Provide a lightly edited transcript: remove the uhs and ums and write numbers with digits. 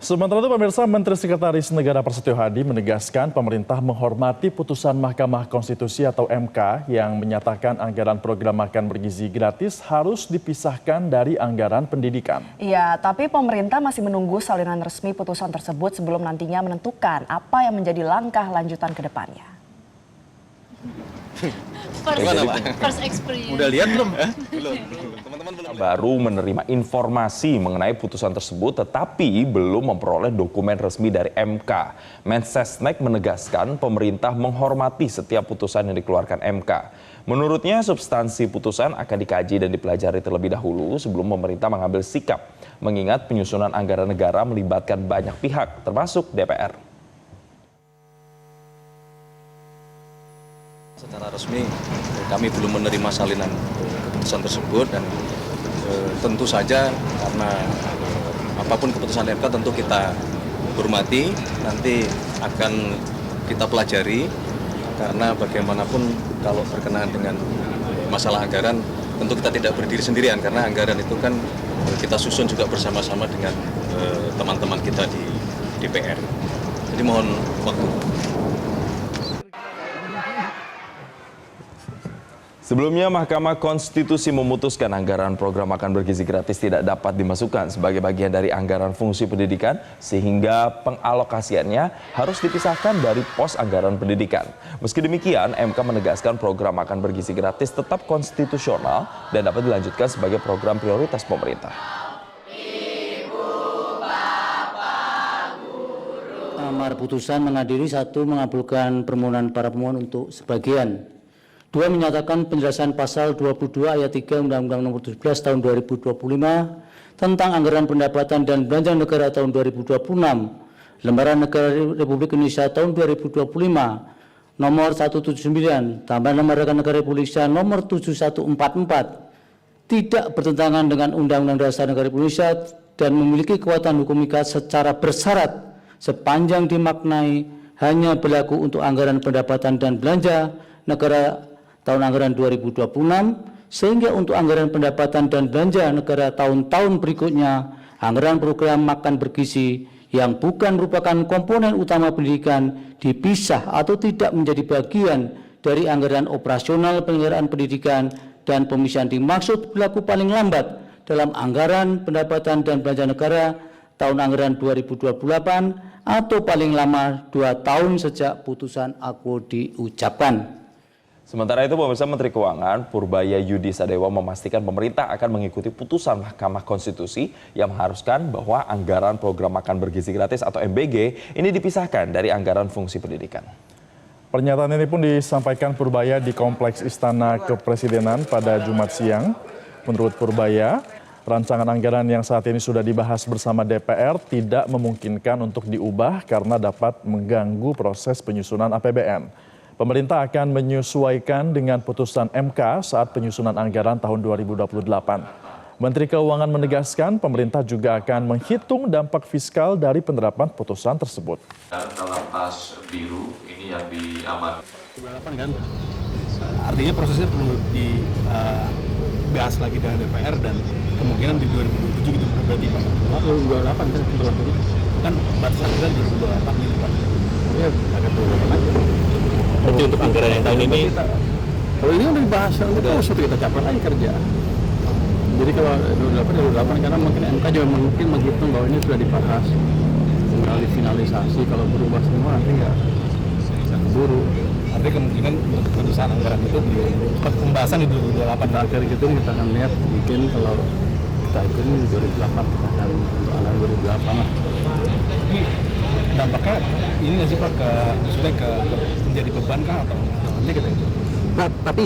Sementara itu pemirsa, Menteri Sekretaris Negara Prasetyo Hadi menegaskan pemerintah menghormati putusan Mahkamah Konstitusi atau MK yang menyatakan anggaran program makan bergizi gratis harus dipisahkan dari anggaran pendidikan. Iya, tapi pemerintah masih menunggu salinan resmi putusan tersebut sebelum nantinya menentukan apa yang menjadi langkah lanjutan ke depannya. First experience. Udah lihat belum? Belum. Teman-teman belum. Baru menerima informasi mengenai putusan tersebut tetapi belum memperoleh dokumen resmi dari MK. Mensesnek menegaskan pemerintah menghormati setiap putusan yang dikeluarkan MK. Menurutnya substansi putusan akan dikaji dan dipelajari terlebih dahulu sebelum pemerintah mengambil sikap. Mengingat penyusunan anggaran negara melibatkan banyak pihak termasuk DPR. Secara resmi kami belum menerima salinan keputusan tersebut dan tentu saja karena apapun keputusan MK tentu kita hormati, nanti akan kita pelajari karena bagaimanapun kalau berkenaan dengan masalah anggaran tentu kita tidak berdiri sendirian karena anggaran itu kan kita susun juga bersama-sama dengan teman-teman kita di DPR. Jadi mohon waktu. Sebelumnya, Mahkamah Konstitusi memutuskan anggaran program makan bergizi gratis tidak dapat dimasukkan sebagai bagian dari anggaran fungsi pendidikan sehingga pengalokasiannya harus dipisahkan dari pos anggaran pendidikan. Meski demikian, MK menegaskan program makan bergizi gratis tetap konstitusional dan dapat dilanjutkan sebagai program prioritas pemerintah. Amar putusan mengadili 1. Mengabulkan permohonan para pemohon untuk sebagian. 2. Menyatakan penjelasan pasal 22 ayat 3 Undang-Undang Nomor 17 Tahun 2025 tentang anggaran pendapatan dan belanja negara tahun 2026, Lembaran Negara Republik Indonesia tahun 2025, Nomor 179, tambahan Lembaran Negara Republik Indonesia Nomor 7144, tidak bertentangan dengan Undang-Undang Dasar Negara Republik Indonesia dan memiliki kekuatan hukum ikat secara bersyarat sepanjang dimaknai hanya berlaku untuk anggaran pendapatan dan belanja negara tahun anggaran 2026, sehingga untuk anggaran pendapatan dan belanja negara tahun-tahun berikutnya, anggaran program makan bergizi yang bukan merupakan komponen utama pendidikan dipisah atau tidak menjadi bagian dari anggaran operasional penyelenggaraan pendidikan dan pemisahan dimaksud berlaku paling lambat dalam anggaran pendapatan dan belanja negara tahun anggaran 2028 atau paling lama 2 tahun sejak putusan aku diucapkan. Sementara itu, pemirsa, Menteri Keuangan Purbaya Yudi Sadewa memastikan pemerintah akan mengikuti putusan Mahkamah Konstitusi yang mengharuskan bahwa anggaran program makan bergizi gratis atau MBG ini dipisahkan dari anggaran fungsi pendidikan. Pernyataan ini pun disampaikan Purbaya di Kompleks Istana Kepresidenan pada Jumat siang. Menurut Purbaya, rancangan anggaran yang saat ini sudah dibahas bersama DPR tidak memungkinkan untuk diubah karena dapat mengganggu proses penyusunan APBN. Pemerintah akan menyesuaikan dengan putusan MK saat penyusunan anggaran tahun 2028. Menteri Keuangan menegaskan pemerintah juga akan menghitung dampak fiskal dari penerapan putusan tersebut. Lapas biru ini yang diamankan. 2028 kan, artinya prosesnya perlu dibahas lagi dengan DPR dan kemungkinan di 2027 gitu berarti Pak. 2028 kan berlakunya kan batas anggaran 2028 gitu Pak. Ya, agak 2028. Berarti untuk anggaran yang tahun ini, kalau ini udah dibahas, terus kita capai lagi kerja. Jadi kalau 2028 karena mungkin MK juga mungkin menghitung bahwa ini sudah dibahas, tinggal difinalisasi. Kalau berubah semua nanti nggak bisa keburu. Artinya kemungkinan putusan anggaran itu di pembahasan di 2028 akhir gitu kita akan lihat mungkin kalau kita ikut di 2028 kita akan untuk anggaran 2028 lah. Dampaknya ini nggak sih Pak ke menjadi beban kah atau nanti kita itu? Tapi